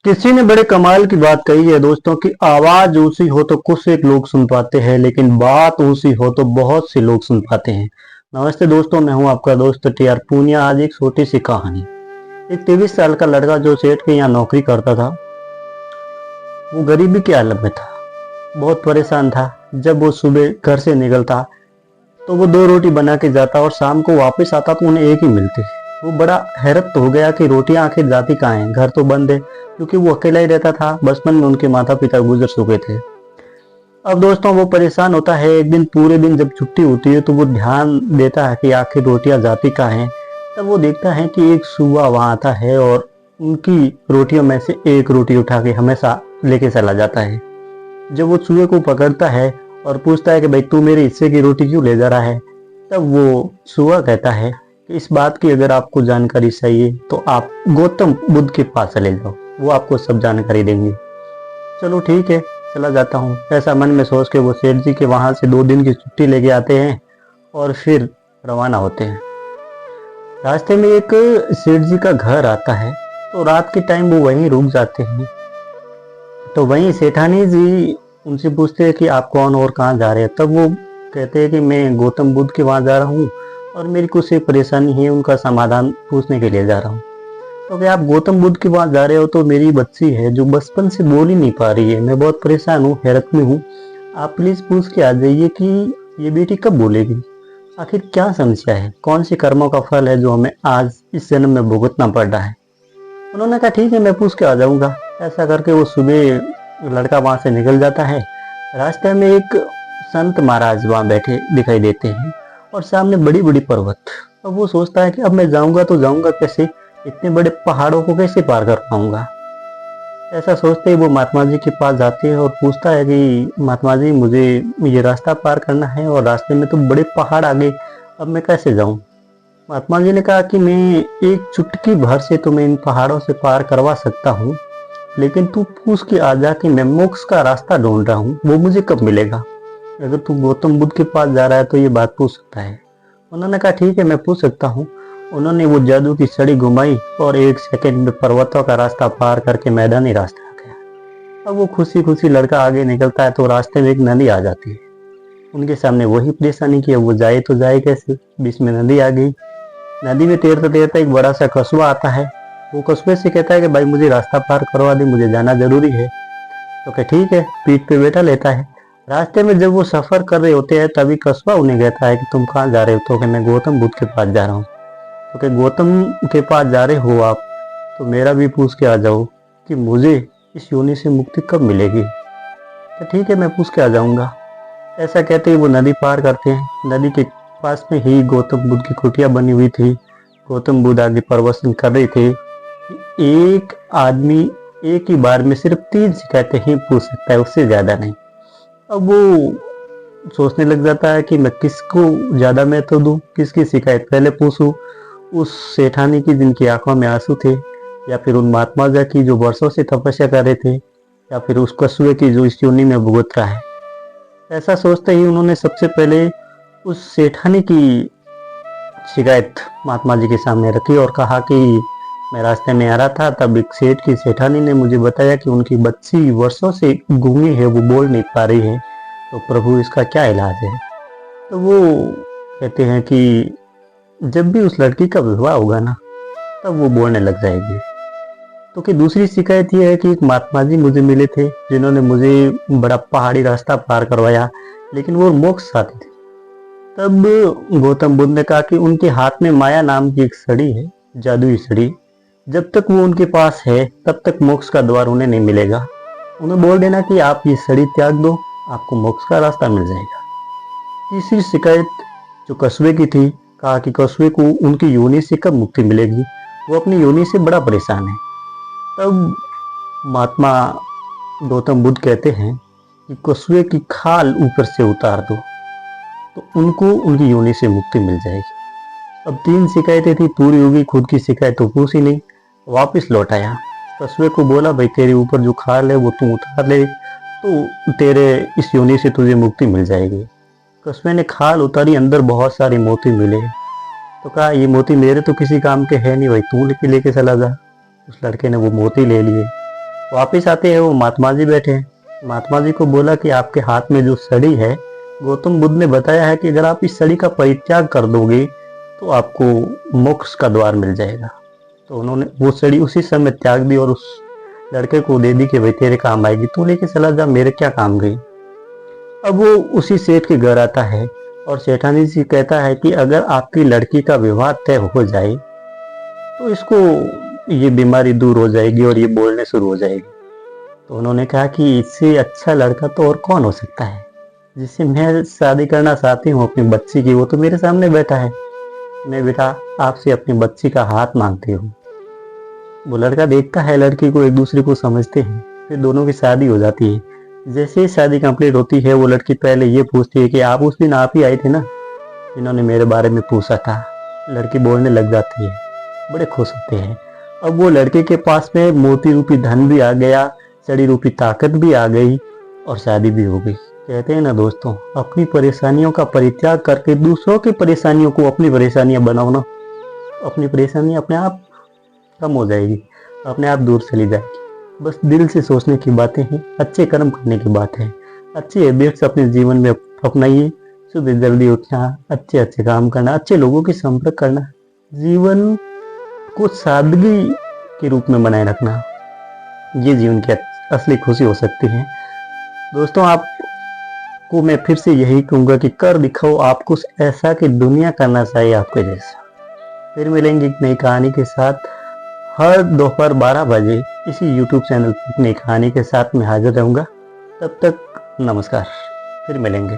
किसी ने बड़े कमाल की बात कही है दोस्तों कि आवाज ऊंची हो तो कुछ एक लोग सुन पाते हैं, लेकिन बात ऊंची हो तो बहुत से लोग सुन पाते हैं। नमस्ते दोस्तों, मैं हूं आपका दोस्त टीआर पूनिया। आज एक छोटी सी कहानी। एक 23 साल का लड़का जो सेठ के यहाँ नौकरी करता था, वो गरीबी के आलम में था। बहुत परेशान था। जब वो सुबह घर से निकलता तो वो 2 रोटी बना के जाता और शाम को वापस आता तो उन्हें एक ही मिलती। वो बड़ा हैरत हो गया कि रोटियां आखिर जाती कहाँ हैं, घर तो बंद है, क्योंकि वो अकेला ही रहता था। बचपन में उनके माता पिता गुजर चुके थे। अब दोस्तों वो परेशान होता है। एक दिन पूरे दिन जब छुट्टी होती है तो वो ध्यान देता है कि आखिर रोटियां जाती कहाँ हैं। तब वो देखता है कि एक सुअर वहां आता है और उनकी रोटियों में से एक रोटी उठा के हमेशा लेके चला जाता है। जब वो चूहे को पकड़ता है और पूछता है कि भाई तू मेरे हिस्से की रोटी क्यों ले जा रहा है, तब वो चूहा कहता है कि इस बात की अगर आपको जानकारी चाहिए तो आप गौतम बुद्ध के पास चले जाओ, वो आपको सब जानकारी देंगे। चलो ठीक है, चला जाता हूँ, ऐसा मन में सोच के वो सेठ जी के वहां से 2 दिन की छुट्टी लेके आते हैं और फिर रवाना होते हैं। रास्ते में एक सेठ जी का घर आता है, तो रात के टाइम वो वहीं रुक जाते हैं। तो वहीं सेठानी जी उनसे पूछते हैं कि आप कौन और कहाँ जा रहे हैं। तब वो कहते हैं कि मैं गौतम बुद्ध के वहाँ जा रहा हूँ और मेरी कुछ एक परेशानी है, उनका समाधान पूछने के लिए जा रहा हूँ। तो क्या आप गौतम बुद्ध के वहाँ जा रहे हो, तो मेरी बच्ची है जो बचपन से बोल ही नहीं पा रही है, मैं बहुत परेशान हूँ, हैरत में हूँ। आप प्लीज पूछ के आ जाइए कि ये बेटी कब बोलेगी, आखिर क्या समस्या है, कौन से कर्मों का फल है जो हमें आज इस जन्म में भुगतना पड़ रहा है। उन्होंने कहा ठीक है, मैं पूछ के आ जाऊंगा। ऐसा करके वो सुबह लड़का वहां से निकल जाता है। रास्ते में एक संत महाराज वहां बैठे दिखाई देते हैं और सामने बड़ी बड़ी पर्वत। अब वो सोचता है कि अब मैं जाऊंगा तो जाऊंगा कैसे, इतने बड़े पहाड़ों को कैसे पार कर पाऊंगा। ऐसा सोचते ही वो महात्मा जी के पास जाते हैं और पूछता है कि महात्मा जी, मुझे ये रास्ता पार करना है और रास्ते में तो बड़े पहाड़ आगे, अब मैं कैसे जाऊं। महात्मा जी ने कहा कि मैं एक चुटकी भर से तुम्हें इन पहाड़ों से पार करवा सकता हूँ, लेकिन तू पूछ के आ जा कि मैं मोक्ष का रास्ता ढूंढ रहा हूँ, वो मुझे कब मिलेगा। अगर तू गौतम बुद्ध के पास जा रहा है तो ये बात पूछ सकता है। उन्होंने कहा ठीक है, मैं पूछ सकता हूँ। उन्होंने वो जादू की छड़ी घुमाई और 1 सेकंड में पर्वतों का रास्ता पार करके मैदानी रास्ता आ गया। अब वो खुशी खुशी लड़का आगे निकलता है तो रास्ते में एक नदी आ जाती है। उनके सामने वही परेशानी की, अब वो जाए तो जाए कैसे, बीच में नदी आ गई। नदी में तैरते तैरते एक बड़ा सा कछुआ आता है। वो कछुए से कहता है कि भाई मुझे रास्ता पार करवा दे, मुझे जाना जरूरी है। तो क्या ठीक है, पीठ पे बैठा लेता है। रास्ते में जब वो सफर कर रहे होते हैं तभी कछुआ उन्हें कहता है कि तुम कहाँ जा रहे हो। तो कि मैं गौतम बुद्ध के पास जा रहा हूँ। तो कि गौतम के पास जा रहे हो आप, तो मेरा भी पूछ के आ जाओ कि मुझे इस योनि से मुक्ति कब मिलेगी। तो ठीक है, मैं पूछ के आ जाऊंगा। ऐसा कहते ही वो नदी पार करते हैं। नदी के पास में ही गौतम बुद्ध की कुटिया बनी हुई थी। गौतम बुद्ध आगे प्रवचन कर रहे थे। एक आदमी एक ही बार में सिर्फ 3 शिकायतें ही पूछ सकता है, उससे ज्यादा नहीं। अब वो सोचने लग जाता है कि मैं किसको ज्यादा महत्व दूं, किसकी शिकायत पहले पूछूं, उस सेठानी की जिनकी आंखों में आंसू थे, या फिर उन महात्मा जी की जो वर्षों से तपस्या कर रहे थे, या फिर उस कछुए की जो इस योनि में भुगत रहा है। ऐसा सोचते ही उन्होंने सबसे पहले उस सेठानी की शिकायत महात्मा जी के सामने रखी और कहा कि मैं रास्ते में आ रहा था, तब एक सेठ की सेठानी ने मुझे बताया कि उनकी बच्ची वर्षों से गूंगी है, वो बोल नहीं पा रही है, तो प्रभु इसका क्या इलाज है। तो वो कहते हैं कि जब भी उस लड़की का विवाह होगा ना, तब वो बोलने लग जाएगी। तो कि दूसरी शिकायत ये है कि एक महात्मा जी मुझे मिले थे जिन्होंने मुझे बड़ा पहाड़ी रास्ता पार करवाया, लेकिन वो मोक्ष साथी थे। तब गौतम बुद्ध ने कहा कि उनके हाथ में माया नाम की एक छड़ी है, जादुई छड़ी। जब तक वो उनके पास है तब तक मोक्ष का द्वार उन्हें नहीं मिलेगा। उन्हें बोल देना कि आप ये छड़ी त्याग दो, आपको मोक्ष का रास्ता मिल जाएगा। तीसरी शिकायत जो कछुए की थी, कहा कि कछुए को उनकी योनि से कब मुक्ति मिलेगी, वो अपनी योनि से बड़ा परेशान है। तब महात्मा गौतम बुद्ध कहते हैं कि कछुए की खाल ऊपर से उतार दो, तो उनको उनकी योनि से मुक्ति मिल जाएगी। अब 3 शिकायतें थी, पूरी होगी, खुद की शिकायत तो पूछी नहीं। वापस लौट आया, कछुए को बोला भाई तेरे ऊपर जो खाल है वो तू उतार ले, तो तेरे इस योनि से तुझे मुक्ति मिल जाएगी। कछुए ने खाल उतारी, अंदर बहुत सारे मोती मिले। तो कहा ये मोती मेरे तो किसी काम के है नहीं भाई, तू लेके लेके चला जा। उस लड़के ने वो मोती ले लिए। वापिस आते हैं, वो महात्मा जी बैठे हैं। महात्मा जी को बोला कि आपके हाथ में जो छड़ी है, गौतम बुद्ध ने बताया है कि अगर आप इस छड़ी का परित्याग कर दोगे तो आपको मोक्ष का द्वार मिल जाएगा। तो उन्होंने वो छड़ी उसी समय त्याग दी और उस लड़के को दे दी कि भाई तेरे काम आएगी, तू लेके चला जा, मेरे क्या काम गई। अब वो उसी सेठ के घर आता है और सेठानी जी कहता है कि अगर आपकी लड़की का विवाह तय हो जाए तो इसको ये बीमारी दूर हो जाएगी और ये बोलने शुरू हो जाएगी। तो उन्होंने कहा कि इससे अच्छा लड़का तो और कौन हो सकता है, जिससे मैं शादी करना चाहती हूँ अपनी बच्ची की, वो तो मेरे सामने बैठा है। मैं बेटा आपसे अपनी बच्ची का हाथ मांगती हूँ। वो लड़का देखता है लड़की को, एक दूसरे को समझते हैं, फिर दोनों की शादी हो जाती है। जैसे ही शादी कंप्लीट होती है, वो लड़की पहले ये पूछती है कि आप उस दिन आप ही आए थे ना, इन्होंने मेरे बारे में पूछा था। लड़की बोलने लग जाती है, बड़े खुश होते हैं। अब वो लड़के के पास में मोती रूपी धन भी आ गया, चढ़ी रूपी ताकत भी आ गई और शादी भी हो गई। कहते हैं ना दोस्तों, अपनी परेशानियों का परित्याग करके दूसरों की परेशानियों को अपनी परेशानियां बनाओ ना, अपनी परेशानी अपने आप कम हो जाएगी, अपने आप दूर चली जाएगी। बस दिल से सोचने की बातें हैं, अच्छे कर्म करने की बात है। अच्छी हैबिट्स अपने जीवन में अपनाइए। सुबह जल्दी उठना, अच्छे अच्छे काम करना, अच्छे लोगों के संपर्क करना, जीवन को सादगी के रूप में बनाए रखना, ये जीवन की असली खुशी हो सकती है। दोस्तों, आपको मैं फिर से यही कहूंगा कि कर दिखाओ आप कुछ ऐसा कि दुनिया करना चाहिए आपके जैसा। फिर मिलेंगे एक नई कहानी के साथ। हर दोपहर 12 बजे इसी YouTube चैनल पर नई कहानी के साथ मैं हाजिर रहूंगा। तब तक नमस्कार, फिर मिलेंगे।